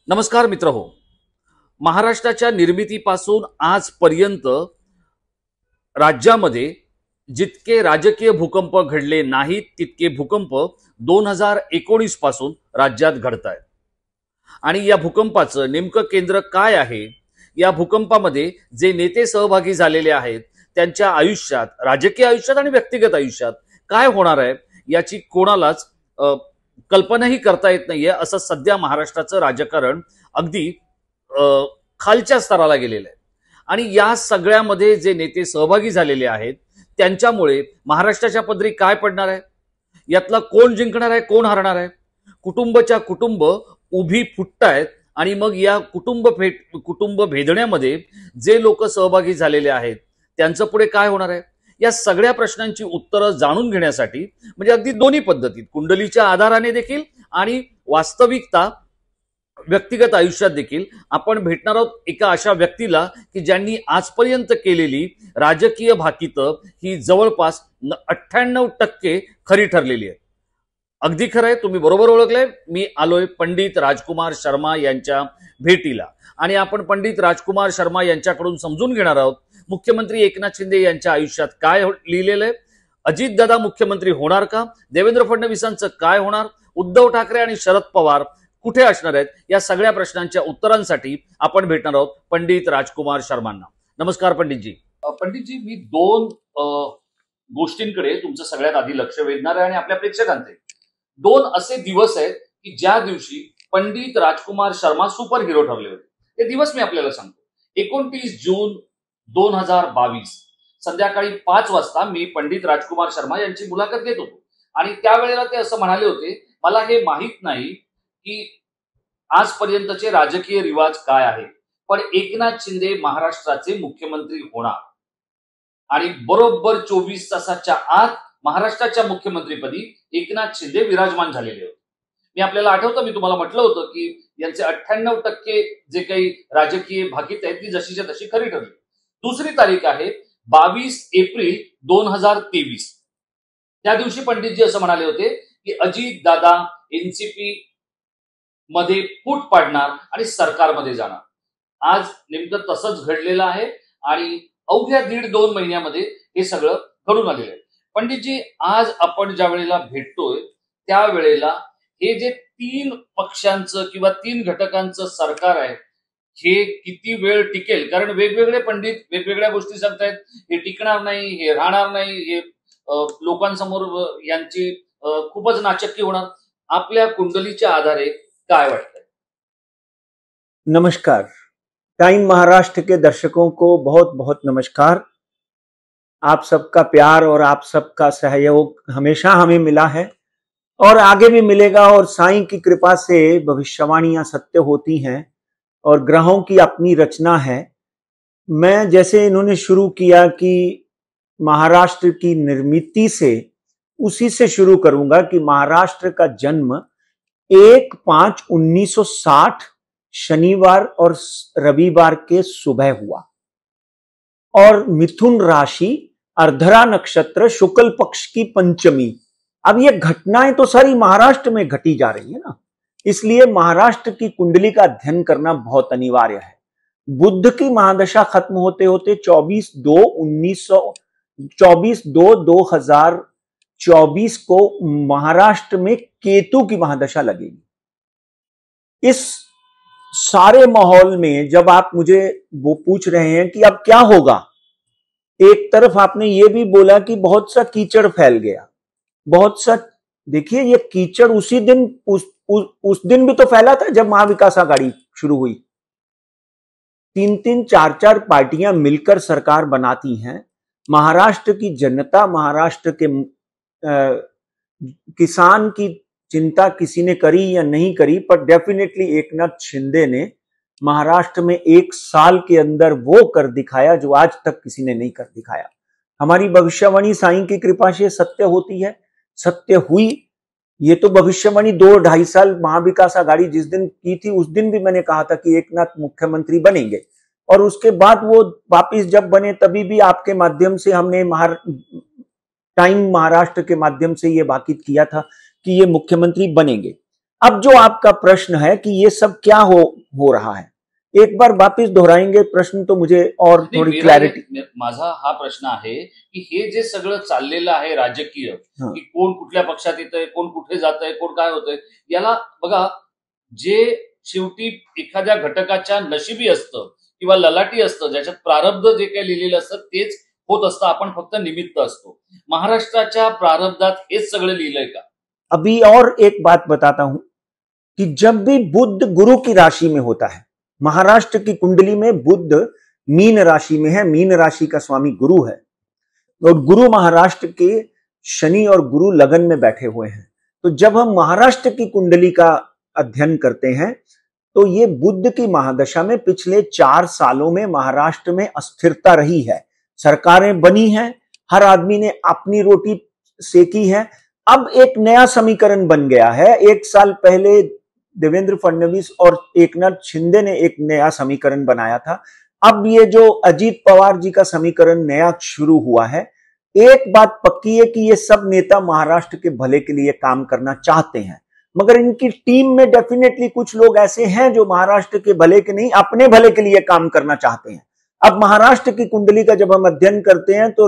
नमस्कार मित्र हो. महाराष्ट्राच्या निर्मितीपासून आजपर्यंत राज्यामध्ये जितके राजकीय भूकंप घडले नाहीत तितके भूकंप 2019 पासून राज्यात घडत आहेत. आणि या भूकंपाचं नेमकं केंद्र काय आहे, या भूकंपामध्ये जे नेते सहभागी झालेले आहेत त्यांच्या आयुष्यात, राजकीय आयुष्यात आणि व्यक्तिगत आयुष्यात काय होणार आहे याची कोणालाच कल्पनाही करता येत नाहीये. असं सध्या महाराष्ट्राचं राजकारण अगदी खालच्या स्तराला गेलेलं आहे. आणि या सगळ्यामध्ये जे नेते सहभागी झालेले आहेत त्यांच्यामुळे महाराष्ट्राच्या पदरी काय पडणार आहे, यातला कोण जिंकणार आहे, कोण हरणार आहे, कुटुंबच्या कुटुंब उभी फुटतायत. आणि मग या कुटुंब भेदण्यामध्ये जे लोक सहभागी झालेले आहेत त्यांचं पुढे काय होणार आहे, या सगळ्या प्रश्नांची उत्तरं जाणून घेण्यासाठी म्हणजे अगदी दोन्ही पद्धतीत, कुंडलीच्या आधाराने देखील आणि वास्तविकता व्यक्तिगत आयुष्यात देखील आपण भेटणार आहोत एका अशा व्यक्तीला की ज्यांनी आजपर्यंत केलेली राजकीय भाकीतं ही जवळपास 98% खरी ठरलेली आहे. अगदी खरं आहे, तुम्ही बरोबर ओळखलंय. मी आलोय पंडित राजकुमार शर्मा यांच्या भेटीला. आणि आपण पंडित राजकुमार शर्मा यांच्याकडून समजून घेणार आहोत मुख्यमंत्री एकनाथ शिंदे यांच्या आयुष्यात काय लिहिलेलं आहे, अजितदादा मुख्यमंत्री होणार का, देवेंद्र फडणवीसांचं काय होणार, उद्धव ठाकरे आणि शरद पवार कुठे असणार आहेत, या सगळ्या प्रश्नांच्या उत्तरांसाठी आपण भेटणार आहोत पंडित राजकुमार शर्मांना. नमस्कार पंडितजी. पंडितजी, मी दोन गोष्टींकडे तुमचं सगळ्यात आधी लक्ष वेधणार आहे आणि आपल्या प्रेक्षकांचे. दोन असे दिवस आहेत की ज्या दिवशी पंडित राजकुमार शर्मा सुपर हिरो ठरले होते. ते दिवस मी आपल्याला सांगतो. 29 जून 2022 संध्याकाळी 5 वाजता मी पंडित राजकुमार शर्मा यांची मुलाखत घेत होतो. आणि त्यावेळेला ते असं म्हणाले होते, मला हे माहीत नाही की आजपर्यंतचे राजकीय रिवाज काय आहे, पण एकनाथ शिंदे महाराष्ट्राचे मुख्यमंत्री होणार. आणि बरोबर 24 तासाच्या आत महाराष्ट्राच्या मुख्यमंत्रीपदी एकनाथ शिंदे विराजमान झालेले होते. मी आपल्याला आठवतं, मी तुम्हाला म्हटलं होतं की यांचे 98% जे काही राजकीय भाकीत आहेत ती जशीच्या तशी खरी ठरली. दुसरी तारीख आहे 22 एप्रिल 2023. त्या दिवशी पंडितजी असं म्हणाले होते की अजित दादा एनसीपी मध्ये फूट पाडणार आणि सरकारमध्ये जाणार. आज नेमकं तसंच घडलेलं आहे आणि अवघ्या 1.5-2 महिन्यामध्ये हे सगळं घडून आलेलं आहे. पंडितजी, आज आपण ज्या वेळेला भेटतोय त्यावेळेला हे जे 3 पक्षांचं किंवा 3 घटकांचं सरकार आहे हे किती वेळ टिकेल, कारण वेगवेगळे पंडित वेगवेगळ्या गोष्टी सांगतायत. हे टिकणार नाही, हे राहणार नाही, हे लोकांसमोर यांची खूपच नाचक्की होणार. आपल्या कुंडलीच्या आधारे काय वाटतंय? नमस्कार. टाइम महाराष्ट्र के दर्शकों को बहुत बहुत नमस्कार. आप सबका प्यार और आप सबका सहयोग हमेशा हमें मिला है और आगे भी मिलेगा. और साईं की कृपा से भविष्यवाणियां सत्य होती हैं और ग्रहों की अपनी रचना है. मैं जैसे इन्होंने शुरू किया कि महाराष्ट्र की निर्मिती से, उसी से शुरू करूंगा कि महाराष्ट्र का जन्म 1/5/1960 शनिवार और रविवार के सुबह हुआ और मिथुन राशि, अर्धरा नक्षत्र, शुक्ल पक्ष की पंचमी. अब ये घटनाएं तो सारी महाराष्ट्र में घटी जा रही है ना, इसलिए महाराष्ट्र की कुंडली का अध्ययन करना बहुत अनिवार्य है. बुध की महादशा खत्म होते होते 24/2/2024 को महाराष्ट्र में केतु की महादशा लगेगी. इस सारे माहौल में जब आप मुझे वो पूछ रहे हैं कि अब क्या होगा, एक तरफ आपने ये भी बोला कि बहुत सा कीचड़ फैल गया, बहुत सा. देखिए, ये कीचड़ उसी दिन उस दिन भी तो फैला था जब महाविकास आघाड़ी शुरू हुई. 3-3, 4-4 पार्टियां मिलकर सरकार बनाती हैं. महाराष्ट्र की जनता, महाराष्ट्र के किसान की चिंता किसी ने करी या नहीं करी, पर डेफिनेटली एकनाथ शिंदे ने महाराष्ट्र में 1 साल के अंदर वो कर दिखाया जो आज तक किसी ने नहीं कर दिखाया. हमारी भविष्यवाणी साईं की कृपा से सत्य होती है, सत्य हुई. ये तो भविष्यवाणी 2-2.5 साल महाविकास आघाड़ी जिस दिन की थी उस दिन भी मैंने कहा था कि एकनाथ मुख्यमंत्री बनेंगे. और उसके बाद वो वापिस जब बने तभी भी आपके माध्यम से हमने टाइम महाराष्ट्र के माध्यम से ये बाकित किया था कि ये मुख्यमंत्री बनेंगे. अब जो आपका प्रश्न है कि ये सब क्या हो रहा है, एक बार वापिस दोहराएंगे प्रश्न तो मुझे और नाही, थोड़ी मेरा क्लॅरिटी. माझा हा प्रश्न आहे की हे जे सगळं चाललेलं आहे राजकीय, हं. की कोण कुठल्या पक्षात येतंय, कोण कुठे जातंय, कोण काय होतंय, याला बघा, जे शेवटी एखाद्या घटकाच्या नशिबी असतं किंवा ललाटी असतं, ज्याच्यात प्रारब्ध जे काही लिहिलेलं असतं तेच होत असतं, आपण फक्त निमित्त असतो. महाराष्ट्राच्या प्रारब्धात हेच सगळं लिहिलंय का? अभी और एक बात बताता हूं कि जब भी बुध गुरु की राशि में होता है, महाराष्ट्र की कुंडली में बुध मीन राशि में है, मीन राशि का स्वामी गुरु है, और गुरु महाराष्ट्र के शनि और गुरु लगन में बैठे हुए हैं. तो जब हम महाराष्ट्र की कुंडली का अध्ययन करते हैं तो ये बुध की महादशा में पिछले 4 सालों में महाराष्ट्र में अस्थिरता रही है, सरकारें बनी हैं, हर आदमी ने अपनी रोटी सेकी है. अब एक नया समीकरण बन गया है. 1 साल पहले देवेंद्र फडणवीस और एकनाथ शिंदे ने एक नया समीकरण बनाया था. अब ये जो अजीत पवार जी का समीकरण नया शुरू हुआ है, एक बात पक्की है कि ये सब नेता महाराष्ट्र के भले के लिए काम करना चाहते हैं, मगर इनकी टीम में डेफिनेटली कुछ लोग ऐसे हैं जो महाराष्ट्र के भले के नहीं, अपने भले के लिए काम करना चाहते हैं. अब महाराष्ट्र की कुंडली का जब हम अध्ययन करते हैं तो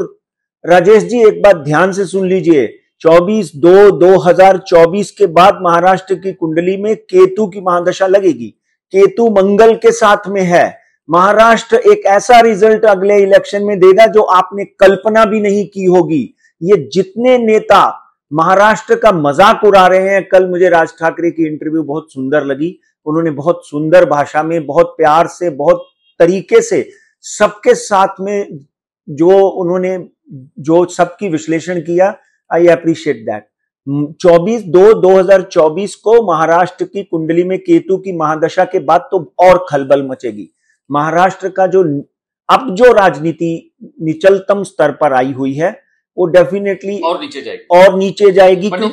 राजेश जी एक बात ध्यान से सुन लीजिए, 24/2/2024 के बाद महाराष्ट्र की कुंडली में केतु की महादशा लगेगी. केतु मंगल के साथ में है. महाराष्ट्र एक ऐसा रिजल्ट अगले इलेक्शन में देगा जो आपने कल्पना भी नहीं की होगी. ये जितने नेता महाराष्ट्र का मजाक उड़ा रहे हैं, कल मुझे राज ठाकरे की इंटरव्यू बहुत सुंदर लगी. उन्होंने बहुत सुंदर भाषा में, बहुत प्यार से, बहुत तरीके से सबके साथ में उन्होंने जो सबकी विश्लेषण किया, आई अप्रिशिएट दैट. 24/2/2024 को महाराष्ट्र की कुंडली में केतु की महादशा के बाद तो और खलबल मचेगी. महाराष्ट्र का अब जो राजनीति निचलतम स्तर पर आई हुई है वो डेफिनेटली और नीचे जाएगी. क्यों?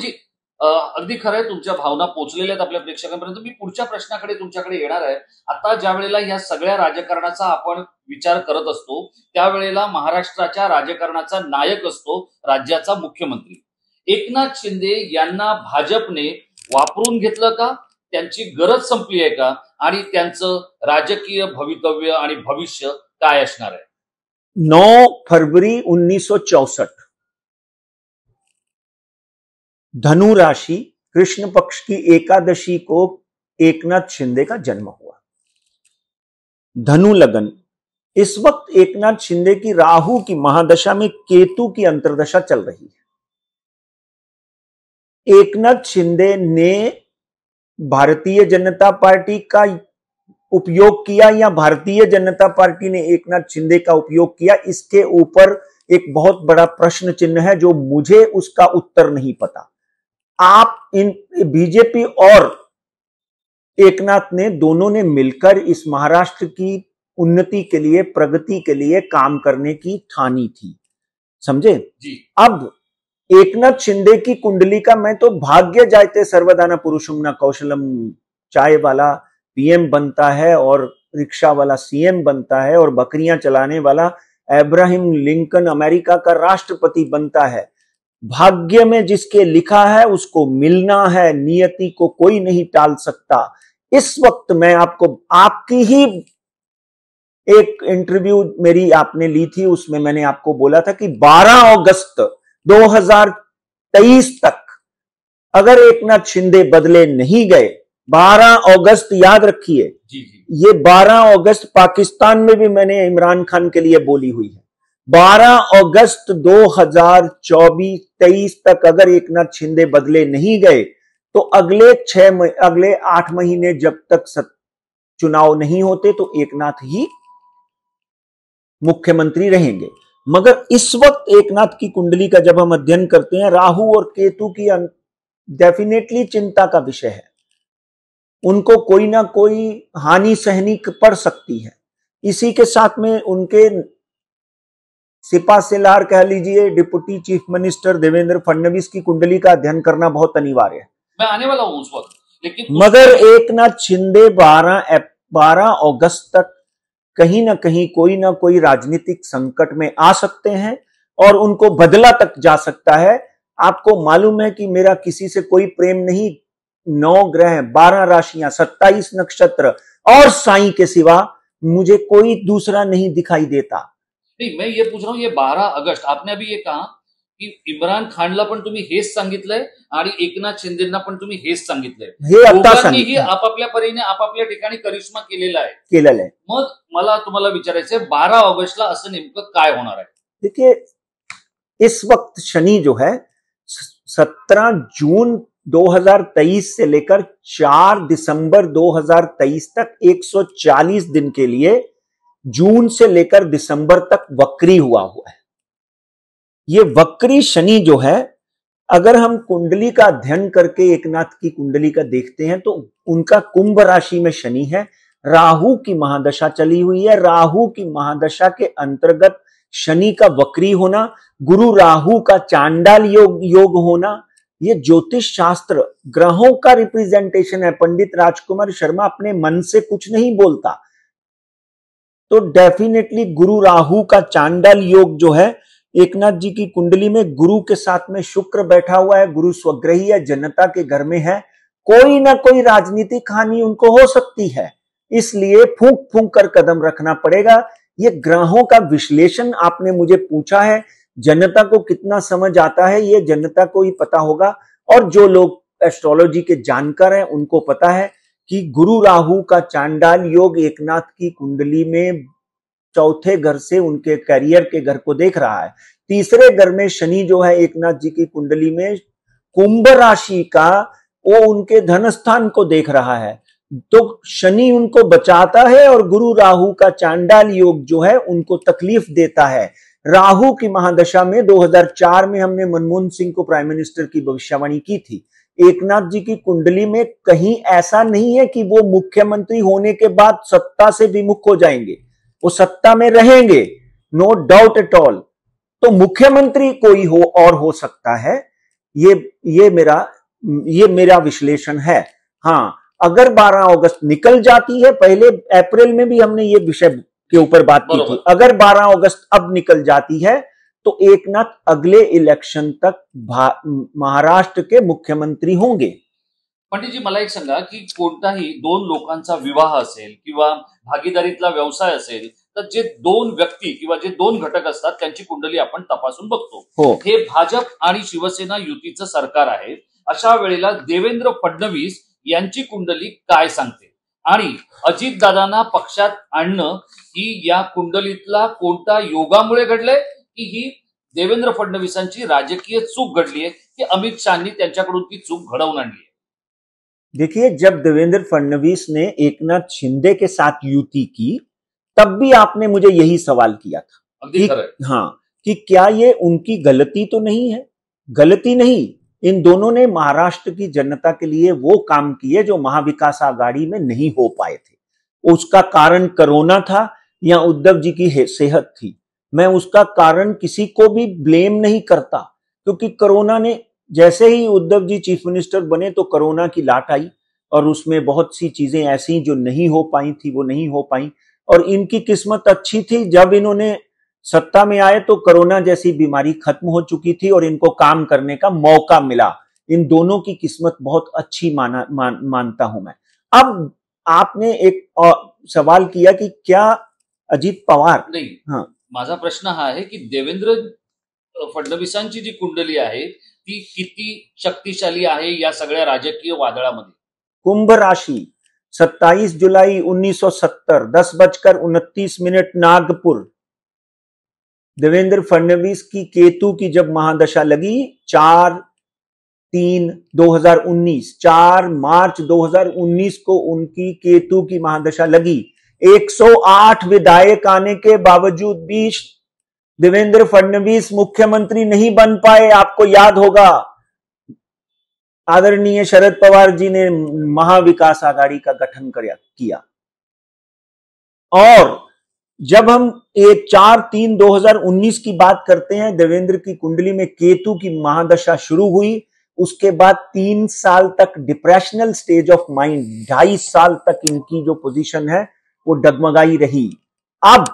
अगदी खरं आहे, तुमच्या भावना पोहोचलेल्या आहेत आपल्या प्रेक्षकांपर्यंत. मी पुढच्या प्रश्नाकडे तुमच्याकडे येणार आहे. आता ज्या वेळेला या सगळ्या राजकारणाचा आपण विचार करत असतो त्यावेळेला महाराष्ट्राच्या राजकारणाचा नायक असतो राज्याचा मुख्यमंत्री. एकनाथ शिंदे यांना भाजपने वापरून घेतलं का, त्यांची गरज संपली आहे का, आणि त्यांचं राजकीय भवितव्य आणि भविष्य काय असणार आहे? 9 फरवरी 1964 धनु राशि कृष्ण पक्ष की एकादशी को एकनाथ शिंदे का जन्म हुआ. धनु लगन. इस वक्त एकनाथ शिंदे की राहु की महादशा में केतु की अंतर्दशा चल रही है. एकनाथ शिंदे ने भारतीय जनता पार्टी का उपयोग किया या भारतीय जनता पार्टी ने एकनाथ शिंदे का उपयोग किया, इसके ऊपर एक बहुत बड़ा प्रश्न चिन्ह है जो मुझे उसका उत्तर नहीं पता. आप इन बीजेपी और एकनाथ ने दोनों ने मिलकर इस महाराष्ट्र की उन्नति के लिए, प्रगति के लिए काम करने की ठानी थी, समझे जी. अब एकनाथ शिंदे की कुंडली का मैं तो भाग्य जायते सर्वदाना पुरुषम न कौशलम, चाय वाला पीएम बनता है और रिक्शा वाला सीएम बनता है और बकरियां चलाने वाला अब्राहम लिंकन अमेरिका का राष्ट्रपति बनता है. भाग्य में जिसके लिखा है उसको मिलना है, नियति को कोई नहीं टाल सकता. इस वक्त मैं आपकी ही एक इंटरव्यू मेरी आपने ली थी, उसमें मैंने आपको बोला था कि 12 अगस्त 2023 तक अगर एकनाथ शिंदे बदले नहीं गए, 12 अगस्त याद रखिए, ये 12 अगस्त पाकिस्तान में भी मैंने इमरान खान के लिए बोली हुई है. 12 अगस्त 2023 तक अगर एकनाथ शिंदे बदले नहीं गए तो अगले 8 महीने जब तक चुनाव नहीं होते तो एकनाथ ही मुख्यमंत्री रहेंगे. मगर इस वक्त एकनाथ की कुंडली का जब हम अध्ययन करते हैं, राहु और केतु की डेफिनेटली चिंता का विषय है. उनको कोई ना कोई हानि सहनी पड़ सकती है. इसी के साथ में उनके सिपा सलार कह लीजिए, deputy chief minister Devendra Fadnavis की कुंडली का अध्ययन करना बहुत अनिवार्य है. मैं आने वाला हूं उस वक्त, लेकिन मगर एकनाथ शिंदे 12 अगस्त तक कहीं ना कहीं कोई ना कोई राजनीतिक संकट में आ सकते हैं और उनको बदला तक जा सकता है. आपको मालूम है कि मेरा किसी से कोई प्रेम नहीं, 9 ग्रह, 12 राशियां, 27 नक्षत्र और साईं के सिवा मुझे कोई दूसरा नहीं दिखाई देता। नाही, मैं ये पूछ रहा हूँ, ये 12 ऑगस्ट आपने अभी ये कहा की इम्रान खानला पण तुम्ही हेच सांगितलंय आणि एकनाथ शिंदेना पण तुम्ही हेच सांगितलंय, हे आता दोघांनीही सांगितलं आपापल्या परीने आपापल्या ठिकाणी करिश्मा केलेला आहे. केलेलं आहे. मग मला तुम्हाला विचारायचंय 12 ऑगस्टला असं नेमकं काय होणार आहे? देखिए, इस वक्त शनि जो है 17 जून 2023 से लेकर 4 दिसंबर 2023 तक 140 दिन के लिए जून से लेकर दिसंबर तक वक्री हुआ है। ये वक्री शनि जो है, अगर हम कुंडली का अध्ययन करके एकनाथ की कुंडली का देखते हैं तो उनका कुंभ राशि में शनि है, राहु की महादशा चली हुई है। राहु की महादशा के अंतर्गत शनि का वक्री होना, गुरु राहु का चांडाल योग होना, ये ज्योतिष शास्त्र ग्रहों का रिप्रेजेंटेशन है। पंडित राजकुमार शर्मा अपने मन से कुछ नहीं बोलता, तो डेफिनेटली गुरु राहु का चांडाल योग जो है, एकनाथ जी की कुंडली में गुरु के साथ में शुक्र बैठा हुआ है, गुरु स्वग्रही है, जनता के घर में है, कोई ना कोई राजनीतिक हानि उनको हो सकती है, इसलिए फूंक फूंक कर कदम रखना पड़ेगा। ये ग्रहों का विश्लेषण आपने मुझे पूछा है, जनता को कितना समझ आता है ये जनता को ही पता होगा, और जो लोग एस्ट्रोलॉजी के जानकार हैं उनको पता है कि गुरु राहु का चांडाल योग एकनाथ की कुंडली में चौथे घर से उनके करियर के घर को देख रहा है। तीसरे घर में शनि जो है एकनाथ जी की कुंडली में कुंभ राशि का, वो उनके धन स्थान को देख रहा है, तो शनि उनको बचाता है और गुरु राहु का चांडाल योग जो है उनको तकलीफ देता है। राहु की महादशा में 2004 में हमने मनमोहन सिंह को प्राइम मिनिस्टर की भविष्यवाणी की थी। एकनाथ जी की कुंडली में कहीं ऐसा नहीं है कि वो मुख्यमंत्री होने के बाद सत्ता से विमुख हो जाएंगे, वो सत्ता में रहेंगे, नो डाउट एट ऑल। तो मुख्यमंत्री कोई हो और हो सकता है, ये मेरा विश्लेषण है। हाँ, अगर 12 अगस्त निकल जाती है, पहले अप्रैल में भी हमने ये विषय के ऊपर बात की थी, अगर 12 अगस्त अब निकल जाती है तो एकनाथ अगले इलेक्शन तक महाराष्ट्र के मुख्यमंत्री होंगे। पंडितजी, मला एक सांगा की कोणताही दोन लोकांचा विवाह असेल किंवा भागीदारीतला व्यवसाय असेल, तर जे दोन व्यक्ती किंवा जे दोन घटक असतात त्यांची कुंडली आपण तपासून बघतो। हे भाजप आणि शिवसेना युतीचं सरकार आहे, अशा वेळेला देवेंद्र फडणवीस यांची कुंडली काय सांगते आणि अजितदादांना पक्षात आणणं ही या कुंडलीतला कोणता योगामुळे घडलंय की ही देवेंद्र फडणवीसांची राजकीय चूक घडली आहे की अमित शहानी त्यांच्याकडून ती चूक घडवून आणली है? देखिए, जब देवेंद्र फडणवीस ने एकनाथ शिंदे के साथ युति की तब भी आपने मुझे यही सवाल किया था कि, हाँ, कि क्या ये उनकी गलती तो नहीं है? गलती नहीं, इन दोनों ने महाराष्ट्र की जनता के लिए वो काम किए जो महाविकास आघाड़ी में नहीं हो पाए थे। उसका कारण कोरोना था या उद्धव जी की सेहत थी, मैं उसका कारण किसी को भी ब्लेम नहीं करता, क्योंकि कोरोना ने, जैसे ही उद्धव जी चीफ मिनिस्टर बने तो कोरोना की लाट आई और उसमें बहुत सी चीजें ऐसी जो नहीं हो पाई थी वो नहीं हो पाई, और इनकी किस्मत अच्छी थी, जब इन्होंने सत्ता में आए तो कोरोना जैसी बीमारी खत्म हो चुकी थी और इनको काम करने का मौका मिला। इन दोनों की किस्मत बहुत अच्छी मानता हूं मैं। अब आपने एक सवाल किया कि क्या अजित पवार, नहीं, हाँ, माझा प्रश्न हा आहे की देवेंद्र फडणवीसांची जी कुंडली आहे ती किती शक्तिशाली आहे या सगळ्या राजकीय वादळामध्ये? कुंभ राशि 27 जुलाई 1970 10:29 नागपुर। देवेंद्र फडणवीस की केतु की जब महादशा लगी 4/3/2019, 4 मार्च 2019 को उनकी केतु की महादशा लगी। 108 विधायक आने के बावजूद भी देवेंद्र फडणवीस मुख्यमंत्री नहीं बन पाए। आपको याद होगा, आदरणीय शरद पवार जी ने महाविकास आघाड़ी का गठन किया। और जब हम 4/3/2019 की बात करते हैं, देवेंद्र की कुंडली में केतु की महादशा शुरू हुई, उसके बाद 3 साल तक डिप्रेशनल स्टेज ऑफ माइंड, 2.5 साल तक इनकी जो पोजीशन है वो डगमगाई रही। अब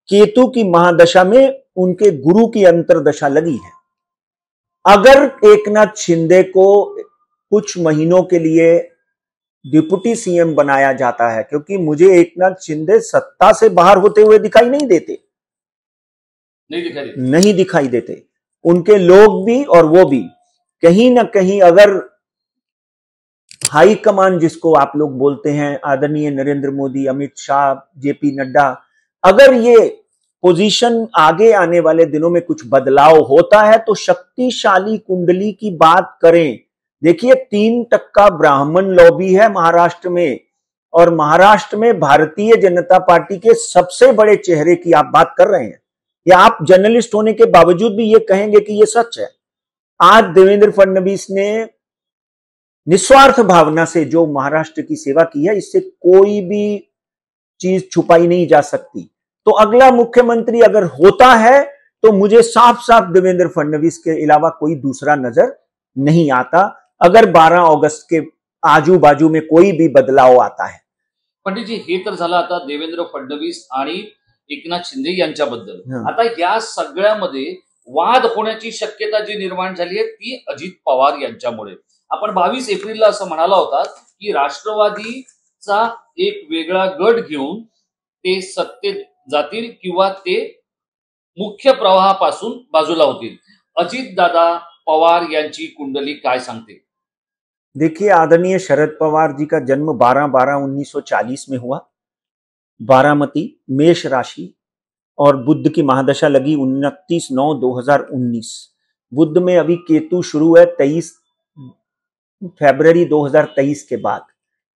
केतु की महादशा में उनके गुरु की अंतरदशा लगी है। अगर एकनाथ शिंदे को कुछ महीनों के लिए डिप्टी सीएम बनाया जाता है, क्योंकि मुझे एकनाथ शिंदे सत्ता से बाहर होते हुए दिखाई नहीं देते, नहीं दिखाई देते। उनके लोग भी और वो भी कहीं ना कहीं, अगर हाई कमान जिसको आप लोग बोलते हैं, आदरणीय नरेंद्र मोदी, अमित शाह, जेपी नड्डा, अगर ये पोजीशन आगे आने वाले दिनों में कुछ बदलाव होता है तो शक्तिशाली कुंडली की बात करें। देखिए 3% ब्राह्मण लॉबी है महाराष्ट्र में, और महाराष्ट्र में भारतीय जनता पार्टी के सबसे बड़े चेहरे की आप बात कर रहे हैं, या आप जर्नलिस्ट होने के बावजूद भी ये कहेंगे कि ये सच है। आज देवेंद्र फडणवीस ने निस्वार्थ भावना से जो महाराष्ट्र की सेवा की है, इससे कोई भी चीज छुपाई नहीं जा सकती। तो अगला मुख्यमंत्री अगर होता है तो मुझे साफ साफ देवेंद्र फडणवीस के अलावा कोई दूसरा नजर नहीं आता, अगर 12 अगस्त के आजू बाजू में कोई भी बदलाव आता है। पंडितजी, हे तर झालं आता देवेंद्र फडणवीस आणि एकनाथ शिंदे यांच्याबद्दल। आता या सगळ्यामध्ये वाद होण्याची शक्यता जी निर्माण झाली आहे ती अजित पवार यांच्यामुळे। आपण 22 एप्रिलला असं म्हणाला होता की राष्ट्रवादीचा एक वेगळा गट घेऊन ते सत्तेत जातील किंवा ते मुख्य प्रवाहापासून बाजूला होतील। अजित दादा पवार यांची कुंडली काय सांगते? देखिए, आदरणीय शरद पवार जी का जन्म 12/12/1940 में हुआ, बारामती, मेष राशि, और बुध की महादशा लगी 29/9/2019। बुध में अभी केतु शुरू है 23 फरवरी 2023 के बाद।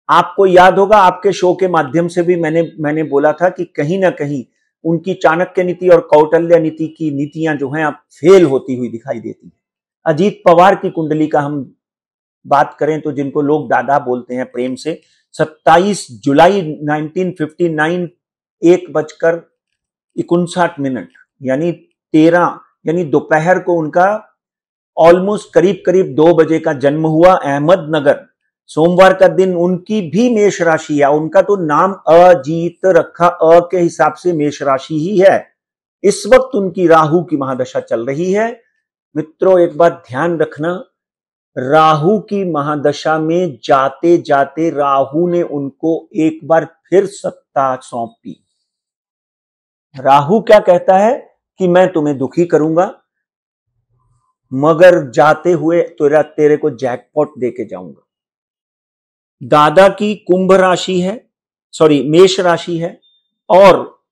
आपको याद होगा, आपके शो के माध्यम से भी मैंने बोला था कि कहीं ना कहीं उनकी चाणक्य नीति और कौटिल्य नीति की नीतियां जो हैं अब फेल होती हुई दिखाई देती है। अजीत पवार की कुंडली का हम बात करें तो, जिनको लोग दादा बोलते हैं प्रेम से, 27 जुलाई 1959 1:59 यानी 13 यानी दोपहर को उनका ऑलमोस्ट करीब 2 बजे का जन्म हुआ, अहमदनगर। सोमवार का दिन उनकी भी मेष राशि है, उनका तो नाम अजीत रखा, अ के हिसाब से मेष राशि ही है। इस वक्त उनकी राहु की महादशा चल रही है। मित्रों, एक बात ध्यान रखना, राहु की महादशा में जाते जाते राहु ने उनको एक बार फिर सत्ता सौंपी। राहु क्या कहता है कि मैं तुम्हें दुखी करूंगा, मगर जाते हुए तेरे को जैकपॉट देके जाऊंगा। दादा की कुंभ राशि है, मेष राशि है, और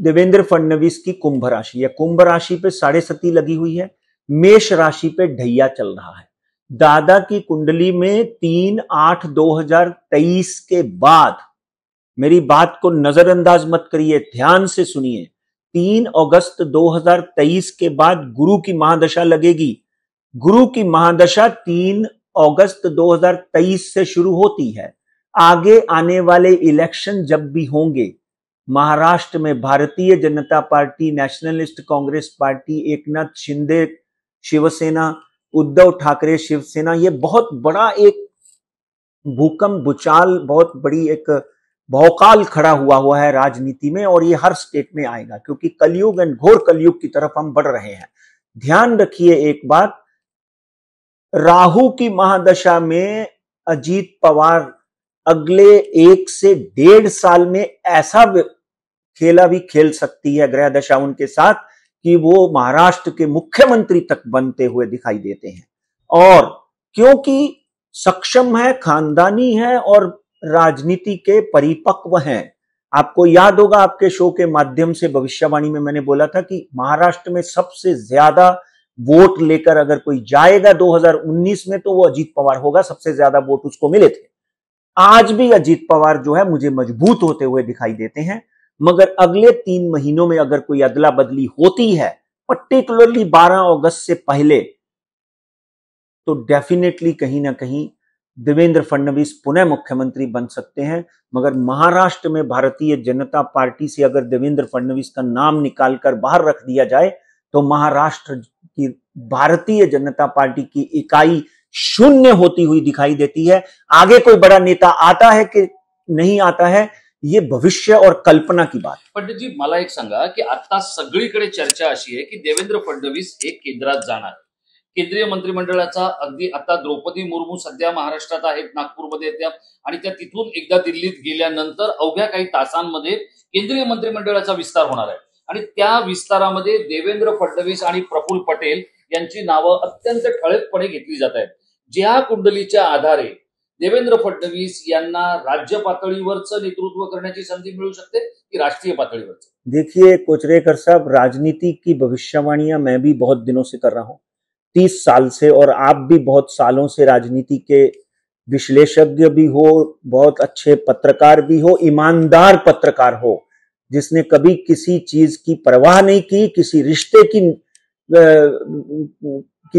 देवेंद्र फडणवीस की कुंभ राशि है। कुंभ राशि पे 7.5 लगी हुई है, मेष राशि पे ढैया चल रहा है। दादा की कुंडली में 3/8/2023 के बाद, मेरी बात को नजरअंदाज मत करिए, ध्यान से सुनिए, 3 अगस्त 2023 के बाद गुरु की महादशा लगेगी। गुरु की महादशा 3 अगस्त 2023 से शुरू होती है। आगे आने वाले इलेक्शन जब भी होंगे, महाराष्ट्र में Bharatiya Janata Party, Nationalist Congress Party, Eknath Shinde Shiv Sena, Uddhav Thackeray Shiv Sena, ये बहुत बड़ा एक भूकंप, भूचाल, बहुत बड़ी एक भौकाल खड़ा हुआ है राजनीति में, और ये हर स्टेट में आएगा, क्योंकि कलयुग एंड घोर कलयुग की तरफ हम बढ़ रहे हैं। ध्यान रखिए एक बात, राहु की महादशा में अजीत पवार अगले 1 से 1.5 साल में ऐसा खेला भी खेल सकती है ग्रह दशा उनके साथ कि वो महाराष्ट्र के मुख्यमंत्री तक बनते हुए दिखाई देते हैं। और क्योंकि सक्षम है, खानदानी है और राजनीति के परिपक्व हैं। आपको याद होगा, आपके शो के माध्यम से भविष्यवाणी में मैंने बोला था कि महाराष्ट्र में सबसे ज्यादा वोट लेकर अगर कोई जाएगा 2019 में तो वो अजीत पवार होगा, सबसे ज्यादा वोट उसको मिले थे। आज भी अजीत पवार जो है मुझे मजबूत होते हुए दिखाई देते हैं, मगर अगले 3 महीनों में अगर कोई अदला बदली होती है, पर्टिकुलरली 12 अगस्त से पहले, तो डेफिनेटली कहीं ना कहीं देवेंद्र फडणवीस पुनः मुख्यमंत्री बन सकते हैं। मगर महाराष्ट्र में भारतीय जनता पार्टी से अगर देवेंद्र फडणवीस का नाम निकालकर बाहर रख दिया जाए तो महाराष्ट्र की भारतीय जनता पार्टी की इकाई शून्य होती हुई दिखाई देती है। आगे कोई बड़ा नेता आता है कि नहीं आता है, ये भविष्य और कल्पना की बात। पंडित जी, मला एक सांगा की आता सगळीकडे चर्चा अशी आहे की देवेंद्र फडणवीस हे केंद्रात जाणार, केंद्रीय मंत्रिमंडळाचा अगदी आता द्रौपदी मुर्मू सध्या महाराष्ट्रात आहेत, नागपूरमध्ये त्या, आणि त्या तिथून एकदा दिल्लीत गेल्यानंतर अवघ्या काही तासांमध्ये केंद्रीय मंत्रिमंडळाचा विस्तार होणार आहे. आणि त्या विस्तारामध्ये देवेंद्र फडणवीस आणि प्रफुल्ल पटेल यांची नावं अत्यंत ठळकपणे घेतली जात आहेत. ज्या कुंडलीच्या आधारे देवेंद्र फडणवीस यांना राज्य पातळीवरचं नेतृत्व करण्याची संधी मिळू शकते की राष्ट्रीय पातळीवरचं? देखिए कोचरेकर साहब, राजनीति की भविष्यवाणियां मैं भी बहुत दिनों से कर रहा हूं, 30 साल से, और आप भी बहुत सालों से राजनीति के विश्लेषज्ञ भी हो, बहुत अच्छे पत्रकार भी हो, ईमानदार पत्रकार हो, जिसने कभी किसी चीज की परवाह नहीं की, किसी रिश्ते की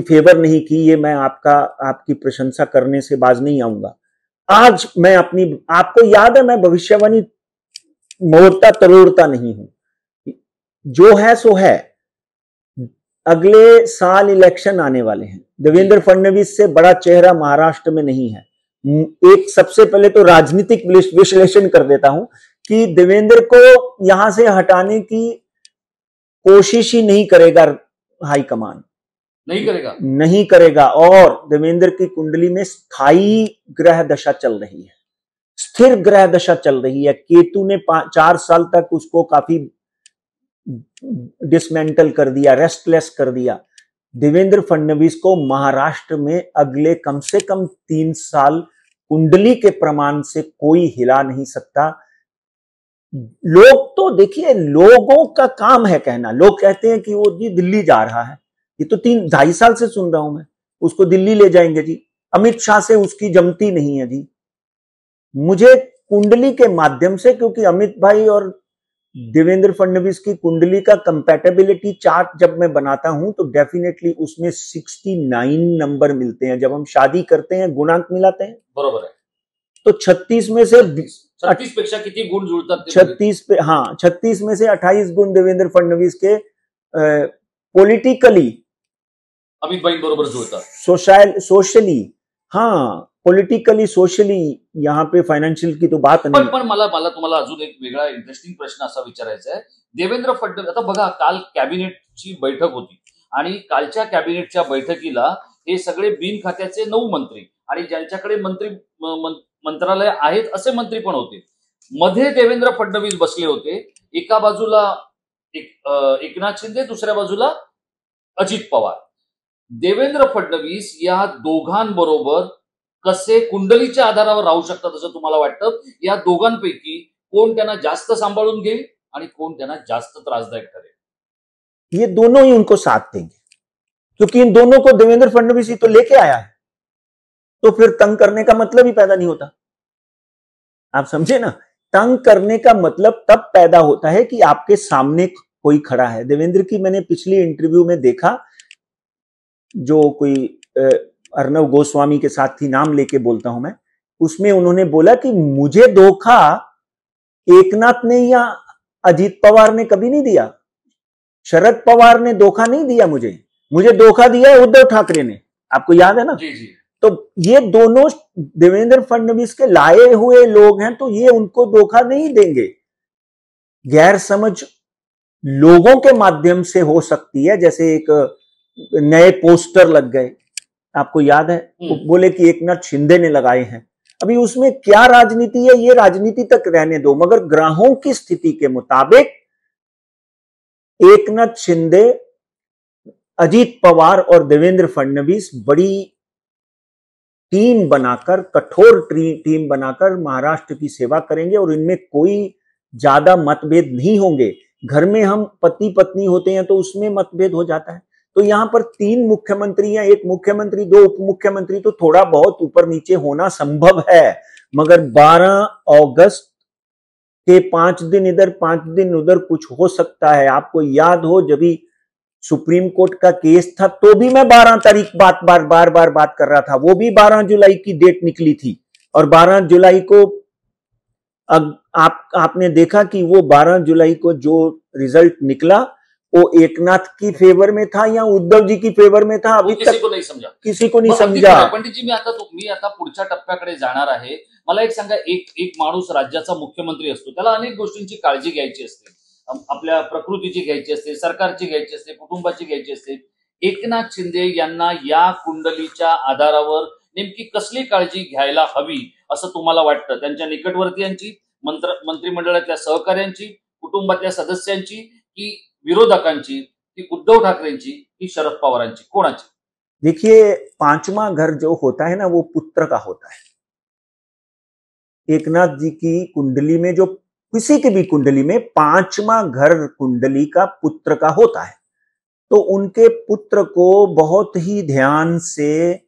फेवर नहीं की। ये मैं आपकी प्रशंसा करने से बाज नहीं आऊंगा। आज मैं आपको याद है, मैं भविष्यवाणी मोड़ता तरोड़ता नहीं हूं, जो है सो है। अगले साल इलेक्शन आने वाले हैं, देवेंद्र फडणवीस से बड़ा चेहरा महाराष्ट्र में नहीं है। एक सबसे पहले तो राजनीतिक विश्लेषण कर देता हूं कि देवेंद्र को यहां से हटाने की कोशिश ही नहीं करेगा हाईकमान, नहीं करेगा। और देवेंद्र की कुंडली में स्थायी ग्रह दशा चल रही है, स्थिर ग्रह दशा चल रही है। केतु ने 4 साल तक उसको काफी डिसमेंटल कर दिया, रेस्टलेस कर दिया। देवेंद्र फडणवीस को महाराष्ट्र में अगले कम से कम 3 साल कुंडली के प्रमाण से कोई हिला नहीं सकता। लोग तो देखिए, लोगों का काम है कहना। लोग कहते हैं कि वो जी दिल्ली जा रहा है, ये तो 2.5 साल से सुन रहा हूं मैं, उसको दिल्ली ले जाएंगे जी, अमित शाह से उसकी जमती नहीं है जी। मुझे कुंडली के माध्यम से, क्योंकि अमित भाई और देवेंद्र फडणवीस की कुंडली का कंपैटिबिलिटी चार्ट जब मैं बनाता हूं तो डेफिनेटली उसमें 69 नंबर मिलते हैं। जब हम शादी करते हैं गुणांक मिलाते हैं, बरोबर है, तो 36 में से 36 पेक्षा किती गुण जुळतात? 36 में से 28 गुण देवेंद्र फडणवीस के पॉलिटिकली अमित भाई बरोबर जुळतात, सोशली, हाँ पॉलिटिकली सोशली, यहाँ पे फाइनेंशियल की तो बात नहीं। पण मला तुम्हाला अजून एक वेगळा इंटरेस्टिंग प्रश्न असा विचारायचा आहे. देवेंद्र फडणवीस, आता बघा, काल कॅबिनेटची बैठक होती आणि कालच्या कॅबिनेटच्या बैठकीला हे सगळे बिन खात्याचे 9 मंत्री आणि ज्यांच्याकडे मंत्रालय आहेत असे मंत्री पण होते. मध्ये देवेंद्र फडणवीस बसले होते, एका बाजूला एकनाथ शिंदे, दुसऱ्या बाजूला अजित पवार. देवेंद्र फडणवीस या दोघांबरोबर कसे कुंडलीच्या आधारावर राहू शकतात असं तुम्हाला वाटतं? या दोघांपैकी कोण त्यांना जास्त सांभाळून घेईल आणि कोण त्यांना जास्त त्रासदायक ठरेल? ये दोनों ही उनको साथ देंगे, क्योंकि इन दोनों को देवेंद्र फडणवीस ही तो लेके आया है, तो फिर तंग करने का मतलब ही पैदा नहीं होता। आप समझे ना, तंग करने का मतलब तब पैदा होता है कि आपके सामने कोई खड़ा है। देवेंद्र की मैंने पिछली इंटरव्यू में देखा, जो कोई अर्नव गोस्वामी के साथ थी, नाम लेके बोलता हूं मैं, उसमें उन्होंने बोला कि मुझे धोखा एकनाथ ने या अजीत पवार ने कभी नहीं दिया, शरद पवार ने धोखा नहीं दिया, मुझे धोखा दिया है उद्धव ठाकरे ने। आपको याद है ना? जी जी। तो ये दोनों देवेंद्र फडणवीस के लाए हुए लोग हैं, तो ये उनको धोखा नहीं देंगे। गैर समझ लोगों के माध्यम से हो सकती है, जैसे एक नए पोस्टर लग गए, आपको याद है, बोले कि एकनाथ शिंदे ने लगाए हैं। अभी उसमें क्या राजनीति है, ये राजनीति तक रहने दो, मगर ग्रहों की स्थिति के मुताबिक एकनाथ शिंदे, अजीत पवार और देवेंद्र फडणवीस बड़ी टीम बनाकर, कठोर टीम बनाकर महाराष्ट्र की सेवा करेंगे, और इनमें कोई ज्यादा मतभेद नहीं होंगे। घर में हम पति पत्नी होते हैं तो उसमें मतभेद हो जाता है, तो यहां पर 3 मुख्यमंत्री हैं, 1 मुख्यमंत्री, 2 उप मुख्यमंत्री, तो थोड़ा बहुत ऊपर नीचे होना संभव है। मगर 12 अगस्त के 5 दिन इधर 5 दिन उधर कुछ हो सकता है। आपको याद हो, जब भी सुप्रीम कोर्ट का केस था तो भी मैं 12 तारीख बार बार बात कर रहा था, वो भी 12 जुलाई की डेट निकली थी, और 12 जुलाई को आपने देखा कि वो 12 जुलाई को जो रिजल्ट निकला वो एकनाथ की फेवर में था या उद्धव जी की फेवर में था, अभी किसी को नहीं समजा, पंडित जी, मी आता पुढच्या टप्प्याकडे जाणार आहे. मला एक सांगा, एक माणूस राज्याचा मुख्यमंत्री असतो, त्याला अनेक गोष्टींची काळजी घ्यायची असते, आपल्या प्रकृतीची घ्यायची असते, सरकारची घ्यायची असते, कुटुंबाची घ्यायची असते. एकनाथ शिंदे यांना या कुंडलीच्या आधारावर नेमकी कसली काळजी घ्यायला हवी असं तुम्हाला वाटतं? त्यांच्या निकटवर्तीयांची, मंत्रिमंडळातल्या सहकाऱ्यांची, कुटुंबातल्या सदस्यांची, की विरोधकांची, की उद्धव ठाकरेंची, की शरद पवारांची, कोणाची? देखिए, पांचवा घर जो होता है ना, वो पुत्र का होता है। एकनाथ जी की कुंडली में, जो किसी की भी कुंडली में पांचवा घर कुंडली का पुत्र का होता है, तो उनके पुत्र को बहुत ही ध्यान से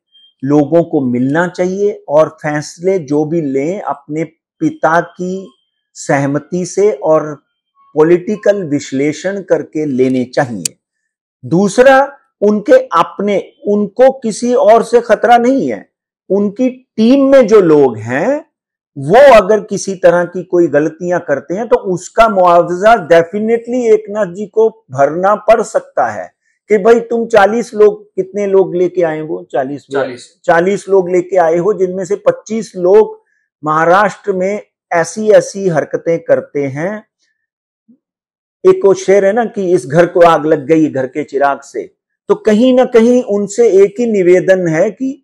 लोगों को मिलना चाहिए और फैसले जो भी लें अपने पिता की सहमति से और पॉलिटिकल विश्लेषण करके लेने चाहिए। दूसरा, उनके अपने, उनको किसी और से खतरा नहीं है। उनकी टीम में जो लोग हैं वो अगर किसी तरह की कोई गलतियां करते हैं तो उसका मुआवजा डेफिनेटली एकनाथ जी को भरना पड़ सकता है कि भाई तुम 40 लोग, कितने लोग लेके आए वो 40 लोग लेके आए हो, जिनमें से 25 लोग महाराष्ट्र में ऐसी ऐसी हरकतें करते हैं। एक वो शेर है ना कि इस घर को आग लग गई घर के चिराग से, तो कहीं ना कहीं उनसे एक ही निवेदन है कि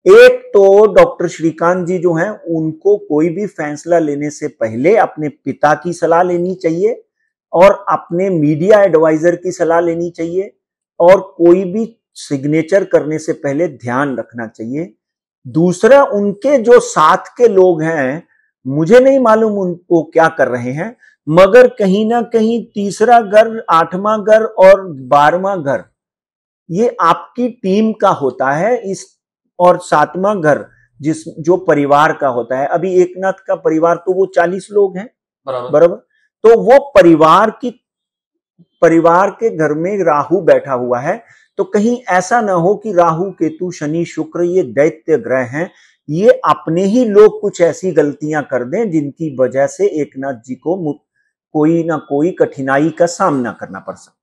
एक तो डॉक्टर श्रीकांत जी जो हैं उनको कोई भी फैसला लेने से पहले अपने पिता की सलाह लेनी चाहिए और अपने मीडिया एडवाइजर की सलाह लेनी चाहिए और कोई भी सिग्नेचर करने से पहले ध्यान रखना चाहिए। दूसरा, उनके जो साथ के लोग हैं, मुझे नहीं मालूम उनको क्या कर रहे हैं, मगर कहीं ना कहीं तीसरा घर, 8वां घर और 12वां घर ये आपकी टीम का होता है, इस और 7वां घर जो परिवार का होता है। अभी एकनाथ का परिवार तो वो 40 लोग हैं, बराबर। तो वो परिवार के घर में राहु बैठा हुआ है, तो कहीं ऐसा ना हो कि राहु केतु शनि शुक्र ये दैत्य ग्रह हैं, ये अपने ही लोग कुछ ऐसी गलतियां कर दें जिनकी वजह से एकनाथ जी को कोई ना कोई कठिनाई का सामना करना पड़ सकता।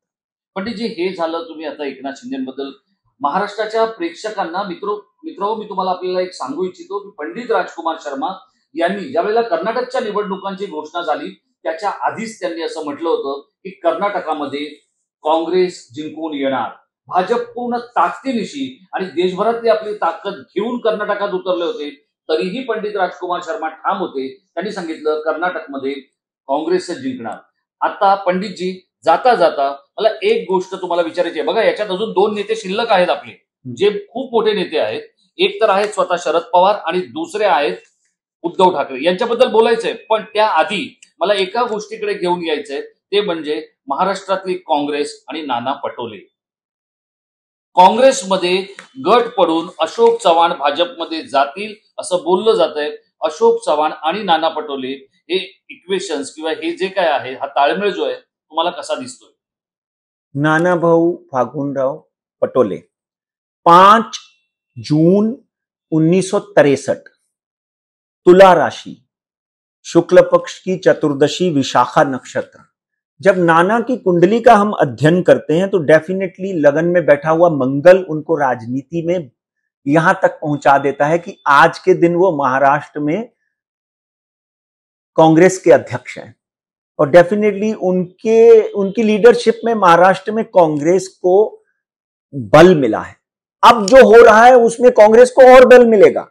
पंडितजी, हे झालं तुम्ही आता एकनाथ शिंदेबद्दल। महाराष्ट्राच्या प्रेक्षकांना मित्रो मी तुम्हाला आपल्याला एक सांगू इच्छितो की पंडित राजकुमार शर्मा यांनी ज्यावेळेला कर्नाटकच्या निवडणुकांची घोषणा झाली त्याच्या आधीच त्यांनी असं म्हटलं होतं की कर्नाटकामध्ये काँग्रेस जिंकून येणार। भाजप पूर्ण ताकदीनिशी आणि देशभरातली आपली ताकद घेऊन कर्नाटकात उतरले होते, तरीही पंडित राजकुमार शर्मा ठाम होते। त्यांनी सांगितलं कर्नाटकमध्ये काँग्रेसच जिंकणार। आता पंडितजी, जाता जाता मला एक गोष्ट तुम्हाला विचारायची आहे। बघा, याच्यात अजून 2 नेते शिल्लक आहेत आपले, जे खूप मोठे नेते आहेत। एक तर आहेत स्वतः शरद पवार आणि दुसरे आहेत उद्धव ठाकरे। यांच्याबद्दल बोलायचंय, पण त्याआधी मला एका गोष्टीकडे घेऊन यायचंय, ते म्हणजे महाराष्ट्रातली काँग्रेस आणि नाना पटोले। काँग्रेसमध्ये गट पडून अशोक चव्हाण भाजपमध्ये जातील असं बोललं जातंय। अशोक चव्हाण आणि नाना पटोले हे इक्वेशन्स किंवा हे जे काय आहे, हा ताळमेळ जो आहे तुम्हाला कसा दिसतोय? नाना भाऊ फागुनराव पटोले 5 जून 1963, तुला राशि, शुक्ल पक्ष की चतुर्दशी, विशाखा नक्षत्र। जब नाना की कुंडली का हम अध्ययन करते हैं तो डेफिनेटली लगन में बैठा हुआ मंगल उनको राजनीति में यहां तक पहुंचा देता है कि आज के दिन वो महाराष्ट्र में कांग्रेस के अध्यक्ष हैं और डेफिनेटली उनकी लीडरशिप में महाराष्ट्र में कांग्रेस को बल मिला है। अब जो हो रहा है उसमें कांग्रेस को और बल मिलेगा,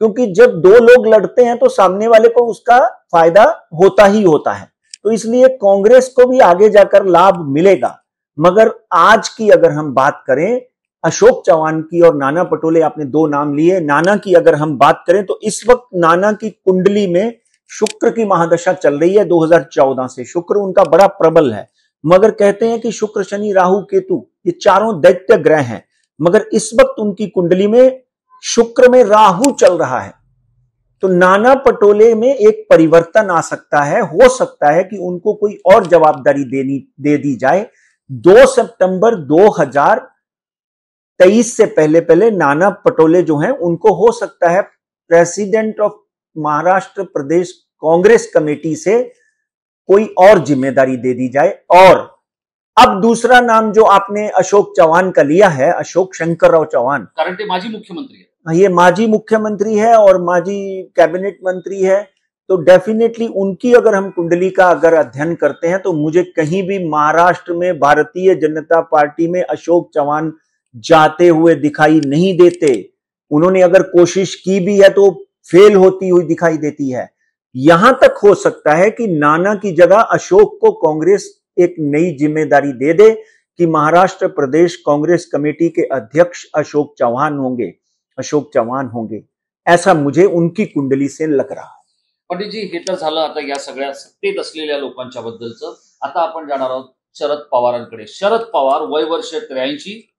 क्योंकि जब 2 लोग लड़ते हैं तो सामने वाले को उसका फायदा होता ही होता है, तो इसलिए कांग्रेस को भी आगे जाकर लाभ मिलेगा। मगर आज की अगर हम बात करें अशोक चव्हाण की और नाना पटोले, आपने 2 नाम लिए, नाना की अगर हम बात करें तो इस वक्त नाना की कुंडली में शुक्र की महादशा चल रही है 2014 से। शुक्र उनका बड़ा प्रबल है, मगर कहते हैं कि शुक्र शनि राहु केतु ये चारों दैत्य ग्रह हैं, मगर इस वक्त उनकी कुंडली में शुक्र में राहु चल रहा है, तो नाना पटोले में एक परिवर्तन आ सकता है। हो सकता है कि उनको कोई और जवाबदारी दे दी जाए। 2 सितंबर 2023 से पहले नाना पटोले जो हैं उनको हो सकता है president of Maharashtra Pradesh Congress committee से कोई और जिम्मेदारी दे दी जाए। और अब दूसरा नाम जो आपने अशोक चव्हाण का लिया है, अशोक शंकरराव चव्हाण, कारण ते माजी मुख्यमंत्री है, ये माजी मुख्यमंत्री है और माजी कैबिनेट मंत्री है, तो डेफिनेटली उनकी अगर हम कुंडली का अगर अध्ययन करते हैं तो मुझे कहीं भी महाराष्ट्र में भारतीय जनता पार्टी में अशोक चव्हाण जाते हुए दिखाई नहीं देते। उन्होंने अगर कोशिश की भी है तो फेल होती हुई दिखाई देती है। यहां तक हो सकता है कि नाना की जगह अशोक को कांग्रेस एक नई जिम्मेदारी दे दे कि महाराष्ट्र प्रदेश कांग्रेस कमेटी के अध्यक्ष अशोक चव्हाण होंगे। ऐसा मुझे उनकी कुंडली से लग रहा है। पंडितजी, हे तर झालं आता या सगळ्या सत्तेत असलेल्या लोकांच्या बद्दलचं. आता आपण जाणार आहोत शरद पवारांकडे. शरद पवार वय वर्ष 83.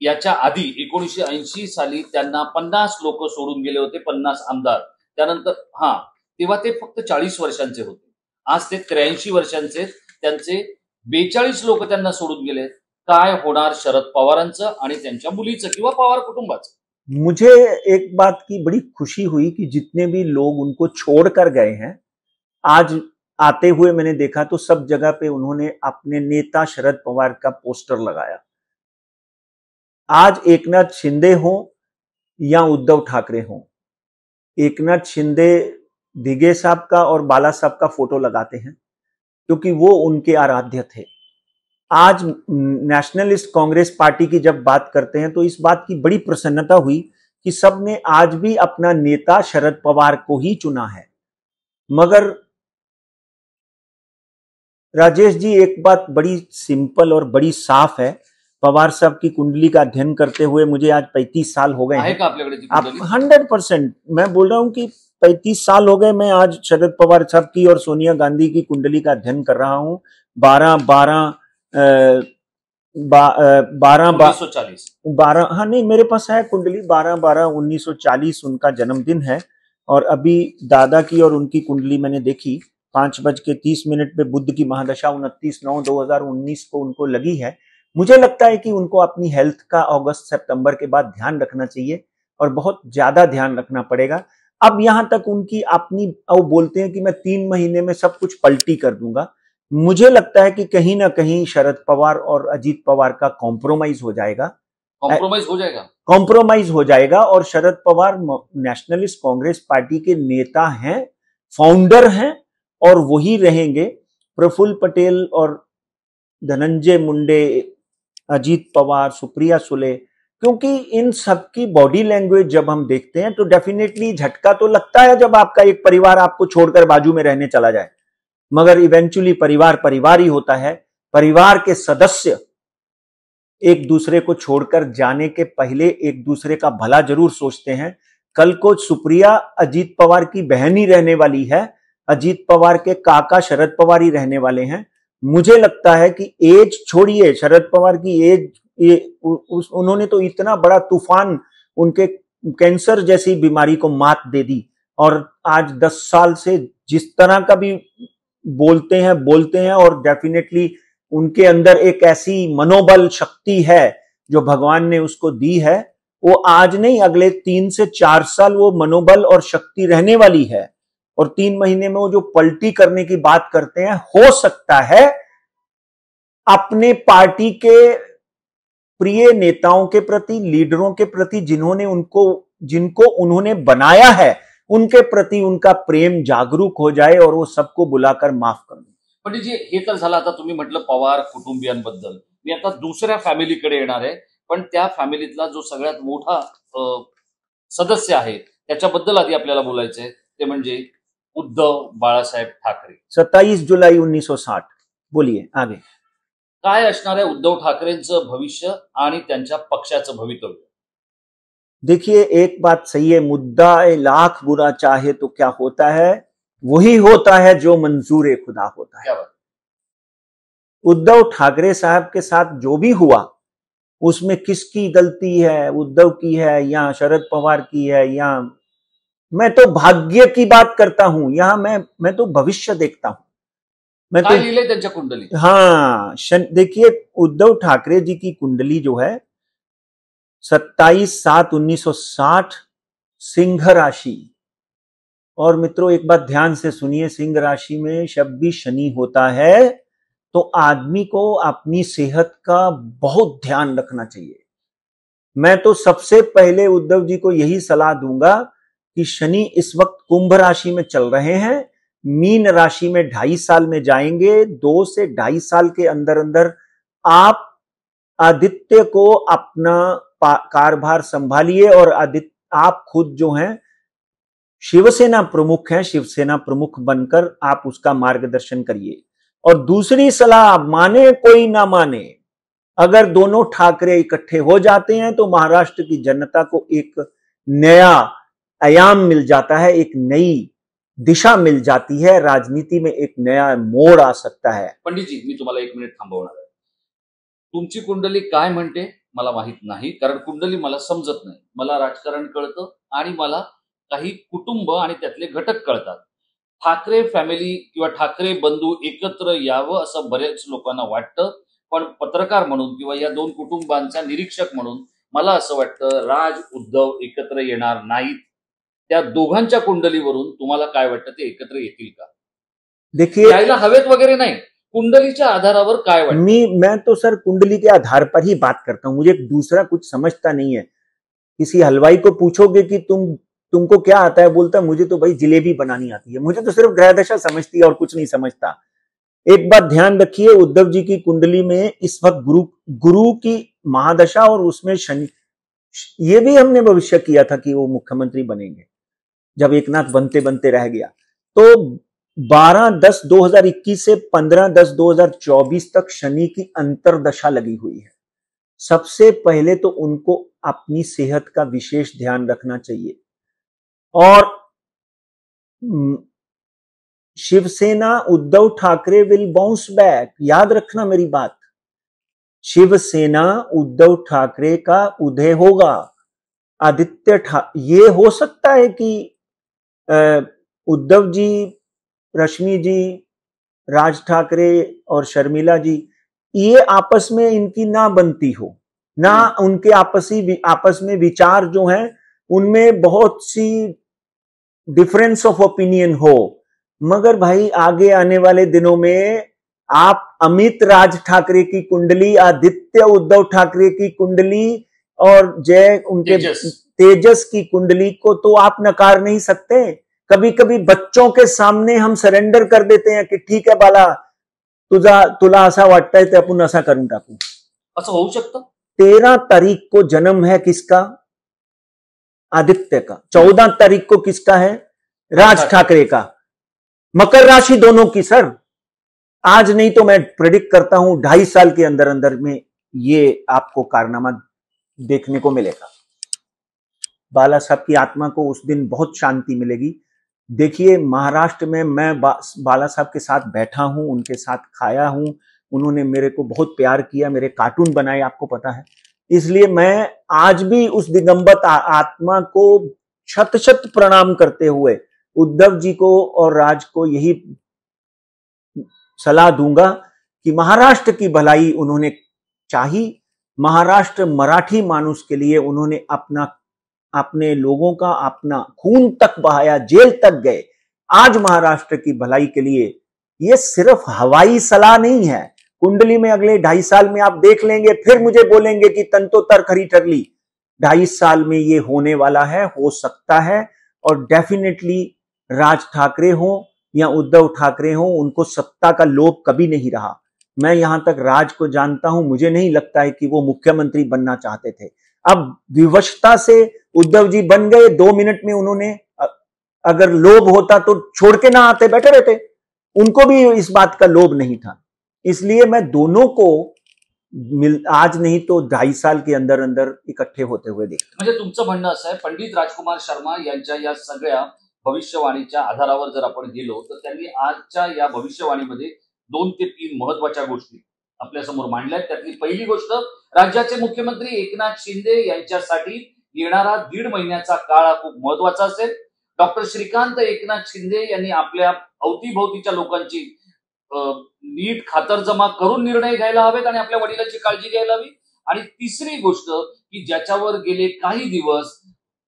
याच्या आधी 1980 साली त्यांना 50 लोक सोडून गेले होते, 50 आमदार. त्यानंतर तेव्हा ते फक्त 40 वर्षांचे होते. आज ते 83 वर्षांचे. त्यांचे 42 लोक त्यांना सोडून गेले. काय होणार शरद पवारांचं आणि त्यांच्या मुलीचं किंवा पवार कुटुंबाचं? मुझे एक बात की बड़ी खुशी हुई कि जितने भी लोग उनको छोड़कर गए हैं, आज आते हुए मैंने देखा तो सब जगह पे उन्होंने अपने नेता शरद पवार का पोस्टर लगाया। आज एकनाथ शिंदे हो या उद्धव ठाकरे हो, एकनाथ शिंदे दिगे साहब का और बाला साहब का फोटो लगाते हैं क्योंकि वो उनके आराध्य थे। आज नेशनलिस्ट कांग्रेस पार्टी की जब बात करते हैं तो इस बात की बड़ी प्रसन्नता हुई कि सबने आज भी अपना नेता शरद पवार को ही चुना है। मगर राजेश जी, एक बात बड़ी सिंपल और बड़ी साफ है। पवार साहब की कुंडली का अध्ययन करते हुए मुझे आज 35 साल हो गए हैं। 100% मैं बोल रहा हूं कि 35 साल हो गए। मैं आज शरद पवार साहब की और सोनिया गांधी की कुंडली का अध्ययन कर रहा हूं। 12 हाँ नहीं, मेरे पास है कुंडली 12/12/1940 उनका जन्मदिन है। और अभी दादा की और उनकी कुंडली मैंने देखी 5:30 पे बुध की महादशा 29/9/2019 को उनको लगी है। मुझे लगता है कि उनको अपनी हेल्थ का अगस्त सितंबर के बाद ध्यान रखना चाहिए और बहुत ज्यादा ध्यान रखना पड़ेगा। अब यहां तक उनकी अपनी, वो बोलते हैं कि मैं 3 महीने में सब कुछ पलटी कर दूंगा। मुझे लगता है कि कहीं ना कहीं शरद पवार और अजीत पवार का कॉम्प्रोमाइज हो जाएगा और Sharad Pawar nationalist Congress party के नेता हैं, फाउंडर हैं और वही रहेंगे। प्रफुल्ल पटेल और धनंजय मुंडे, अजीत पवार, सुप्रिया सुले, क्योंकि इन सबकी बॉडी लैंग्वेज जब हम देखते हैं तो डेफिनेटली झटका तो लगता है जब आपका एक परिवार आपको छोड़कर बाजू में रहने चला जाए। मगर इवेंचुअली परिवार ही होता है। परिवार के सदस्य एक दूसरे को छोड़कर जाने के पहले एक दूसरे का भला जरूर सोचते हैं। कल को सुप्रिया अजीत पवार की बहन ही रहने वाली है, अजीत पवार के काका शरद पवार ही रहने वाले हैं। मुझे लगता है कि एज छोड़िए, शरद पवार की एज, उन्होंने तो इतना बड़ा तूफान, उनके कैंसर जैसी बीमारी को मात दे दी और आज 10 साल से जिस तरह का भी बोलते हैं और डेफिनेटली उनके अंदर एक ऐसी मनोबल शक्ति है जो भगवान ने उसको दी है। वो आज नहीं, अगले 3 से 4 साल वो मनोबल और शक्ति रहने वाली है। और 3 महीने में वो जो पलटी करने की बात करते हैं, हो सकता है अपने पार्टी के प्रिय नेताओं के प्रति, लीडरों के प्रति, जिनको उन्होंने बनाया है, उनके प्रति उनका प्रेम जागरूक हो जाए और वो सबको बुलाकर माफ कर दे। पंडित जी, हे तर झालं. आता तुम्ही म्हटलं पवार कुटुंबियांबद्दल. मी आता दुसऱ्या फॅमिलीकडे येणार आहे, पण त्या फॅमिलीतला जो सगळ्यात मोठा सदस्य आहे त्याच्याबद्दल आधी आपल्याला बोलायचं आहे, ते म्हणजे उद्धव बाळासाहेब ठाकरे. 27 जुलाई 1960. बोलिए आगे. काय असणार आहे उद्धव ठाकरेंचं भविष्य आणि त्यांच्या पक्षाचं भवितव्य? देखिए, एक बात सही है, मुद्दा लाख बुरा चाहे तो क्या होता है, वही होता है जो मंजूर खुदा होता है। क्या बात? उद्धव ठाकरे साहब के साथ जो भी हुआ उसमें किसकी गलती है, उद्धव की है या शरद पवार की है, या मैं तो भाग्य की बात करता हूं, यहां मैं तो भविष्य देखता हूं। मैं तो त्यांच्या कुंडली, देखिए, उद्धव ठाकरे जी की कुंडली जो है 27/7/1960, सिंह राशि। और मित्रों, एक बात ध्यान से सुनिए, सिंह राशि में जब भी शनि होता है तो आदमी को अपनी सेहत का बहुत ध्यान रखना चाहिए। मैं तो सबसे पहले उद्धव जी को यही सलाह दूंगा कि शनि इस वक्त कुंभ राशि में चल रहे हैं, मीन राशि में 2.5 साल में जाएंगे। 2 से 2.5 साल के अंदर अंदर आप आदित्य को अपना कारभार संभालिए और आदित्य आप खुद जो हैं शिवसेना प्रमुख हैं, शिवसेना प्रमुख बनकर आप उसका मार्गदर्शन करिए। और दूसरी सलाह, माने कोई ना माने, अगर दोनों ठाकरे इकट्ठे हो जाते हैं तो महाराष्ट्र की जनता को एक नया आयाम मिल जाता है, एक नई दिशा मिल जाती है, राजनीति में एक नया मोड़ आ सकता है। पंडितजी, मी तुम्हाला 1 मिनिट थांबवणार आहे. तुमची कुंडली काय म्हणते मला माहित नाही, कारण कुंडली मला समजत नाही. मला राजकारण कळतं आणि मला काही कुटुंब आणि त्यातले घटक कळतात. ठाकरे फॅमिली किंवा ठाकरे बंधू एकत्र यावं असं बऱ्याच लोकांना वाटतं, पण पत्रकार म्हणून किंवा या दोन कुटुंबांचा निरीक्षक म्हणून मला असं वाटतं राज उद्धव एकत्र येणार नाहीत. त्या दोघांच्या कुंडलीवरून तुम्हाला काय वाटतं, ते एकत्र येतील का? देखिए, यायला हवेत वगैरे नाही, कुंडलीच्या आधारावर काय वाटतं? मैं तो सर कुंडली के आधार पर ही बात करता हूं, मुझे दूसरा कुछ समझता नहीं है। किसी हलवाई को पूछोगे कि तुमको क्या आता है, बोलता मुझे तो भाई जिलेबी बनानी आती है, मुझे तो सिर्फ ग्रह दशा समझती है और कुछ नहीं समझता। एक बात ध्यान रखिए, उद्धव जी की कुंडली में इस वक्त गुरु की महादशा और उसमें शनि, ये भी हमने भविष्य किया था कि वो मुख्यमंत्री बनेंगे, जब एकनाथ बनते बनते रह गया। तो 12-10-2021 से 15-10-2024 तक शनि की अंतरदशा लगी हुई है। सबसे पहले तो उनको अपनी सेहत का विशेष ध्यान रखना चाहिए। और Shiv Sena Uddhav Thackeray will bounce back, याद रखना मेरी बात। शिवसेना उद्धव ठाकरे का उदय होगा। ये हो सकता है कि उद्धव जी, रश्मि जी, राज ठाकरे और शर्मिला जी, ये आपस में इनकी ना बनती हो, ना उनके आपस में विचार जो हैं उनमें बहुत सी डिफरेंस ऑफ ओपिनियन हो, मगर भाई आगे आने वाले दिनों में आप अमित राज ठाकरे की कुंडली, आदित्य उद्धव ठाकरे की कुंडली और जय उनके तेजस की कुंडली को तो आप नकार नहीं सकते। कभी कभी बच्चों के सामने हम सरेंडर कर देते हैं कि ठीक है बाला, तुला असा वाटतंय ते आपण असा करून टाकू, असं होऊ शकतं। 13 तारीख को जन्म है किसका? आदित्य का। 14 तारीख को किसका है? राज ठाकरे का। मकर राशि दोनों की सर। आज नहीं तो मैं प्रेडिक्ट करता हूं 2.5 साल के अंदर अंदर में ये आपको कारनामा देखने को मिलेगा। बाला साहब की आत्मा को उस दिन बहुत शांति मिलेगी। देखिए, महाराष्ट्र में मैं बाला साहब के साथ बैठा हूं, उनके साथ खाया हूं, उन्होंने मेरे को बहुत प्यार किया, मेरे कार्टून बनाए, आपको पता है। इसलिए मैं आज भी उस दिगंबत आत्मा को शत शत प्रणाम करते हुए उद्धव जी को और राज को यही सलाह दूंगा कि महाराष्ट्र की भलाई उन्होंने चाही। महाराष्ट्र मराठी मानुष के लिए उन्होंने अपने लोगों का अपना खून तक बहाया, जेल तक गए। आज महाराष्ट्र की भलाई के लिए ये सिर्फ हवाई सलाह नहीं है। कुंडली में अगले 2.5 साल में आप देख लेंगे, फिर मुझे बोलेंगे कि तंतो तर खरी टरली। 2.5 साल में ये होने वाला है, हो सकता है। और डेफिनेटली राज ठाकरे हो या उद्धव ठाकरे हो, उनको सत्ता का लोभ कभी नहीं रहा। मैं यहां तक राज को जानता हूं, मुझे नहीं लगता है कि वो मुख्यमंत्री बनना चाहते थे। अब विवशता से उद्धव जी बन गए, 2 मिनट में उन्होंने, अगर लोभ होता तो छोड़ के ना आते, बैठे रहते। उनको भी इस बात का लोभ नहीं था। इसलिए मैं दोनों को आज नहीं तो 2.5 साल के अंदर अंदर इकट्ठे होते हुए देखता। म्हणजे तुमचं म्हणणं असं आहे, पंडित राजकुमार शर्मा यांच्या या सगळ्या भविष्यवाणीच्या आधारावर जर आपण गेलो तर त्यांनी आजच्या या भविष्यवाणीमध्ये 2 ते 3 महत्वाच्या गोष्टी आपल्या समोर मांडल्या। त्यातली पहिली गोष्ट, राज्याचे मुख्यमंत्री एकनाथ शिंदे यांच्यासाठी येणारा 1.5 महिन्याचा काळ हा खूप महत्वाचा असेल। डॉक्टर श्रीकांत एकनाथ शिंदे यांनी आपल्या अवतीभोवतीच्या लोकांची नीट खातरजमा करून निर्णय घ्यायला हवेत आणि आपल्या वडिलांची काळजी घ्यायला हवी। आणि तिसरी गोष्ट की ज्याच्यावर गेले काही दिवस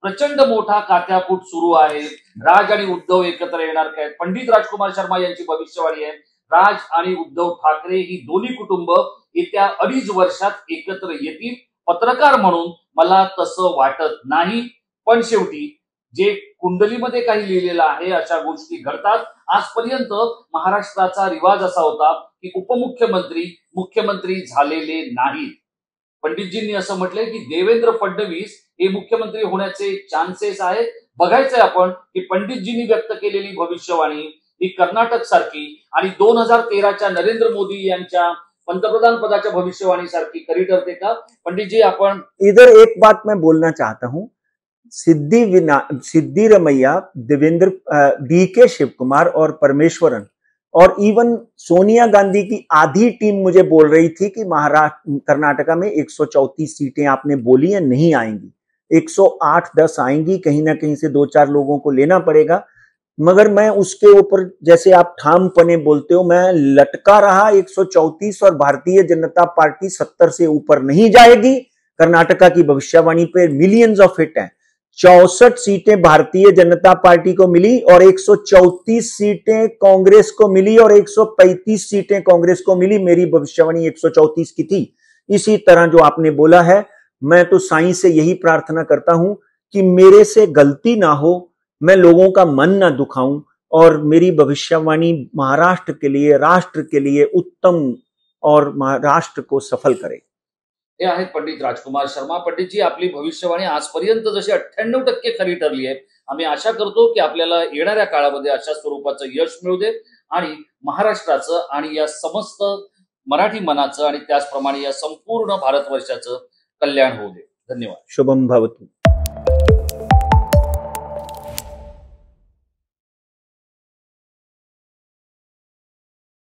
प्रचंड मोठा कात्याकूट सुरू आहे, राज आणि उद्धव एकत्र येणार काय? पंडित राजकुमार शर्मा यांची भविष्यवाणी आहे, राज आणि उद्धव ठाकरे ही दोन्ही कुटुंब येत्या 2.5 वर्षात एकत्र येतील। पत्रकार म्हणून मला तसं वाटत नाही, पण शेवटी जे कुंडलीमध्ये काही लिहिलेलं आहे अशा गोष्टी घडतात। आजपर्यंत महाराष्ट्राचा रिवाज असा होता की उपमुख्यमंत्री मुख्यमंत्री झालेले नाहीत। पंडितजींनी असं म्हटलंय की देवेंद्र फडणवीस हे मुख्यमंत्री होण्याचे चान्सेस आहेत. बघायचंय आपण की पंडितजींनी व्यक्त केलेली भविष्यवाणी ही कर्नाटक सारखी आणि 2013च्या नरेंद्र मोदी यांच्या पंतप्रधान पदाच्या भविष्यवाणी सारखी खरी ठरते का? पंडितजी, आपण इधर एक बात मैं बोलना चाहता हूं, सिद्धिरमैया, देवेंद्र, डीके शिव कुमार और परमेश्वरन और इवन सोनिया गांधी की आधी टीम मुझे बोल रही थी कि महाराष्ट्र कर्नाटका में 134 सीटें आपने बोली है नहीं आएंगी, 108-10 आएंगी, कहीं ना कहीं से 2-4 लोगों को लेना पड़ेगा। मगर मैं उसके ऊपर, जैसे आप ठाम पने बोलते हो, मैं लटका रहा 134 और भारतीय जनता पार्टी 70 से ऊपर नहीं जाएगी। कर्नाटका की भविष्यवाणी पे मिलियंस ऑफ हिट हैं। 64 सीटें भारतीय जनता पार्टी को मिली और 134 सीटें कांग्रेस को मिली और 135 सीटें कांग्रेस को मिली। मेरी भविष्यवाणी 134 की थी। इसी तरह जो आपने बोला है, मैं तो साईं से यही प्रार्थना करता हूं कि मेरे से गलती ना हो, मैं लोगों का मन ना दुखाऊं और मेरी भविष्यवाणी महाराष्ट्र के लिए, राष्ट्र के लिए उत्तम और महाराष्ट्र को सफल करे। हे आहेत पंडित राजकुमार शर्मा. पंडितजी, आपली भविष्यवाणी आजपर्यंत जशी 98% खरी ठरली आहे. आम्ही आशा करतो की आपल्याला येणाऱ्या काळामध्ये अशा स्वरूपाचं यश मिळू दे आणि महाराष्ट्राचं आणि या समस्त मराठी मनाचं आणि त्याचप्रमाणे या संपूर्ण भारतवर्षाचं कल्याण होऊ दे. धन्यवाद. शुभम भवतु.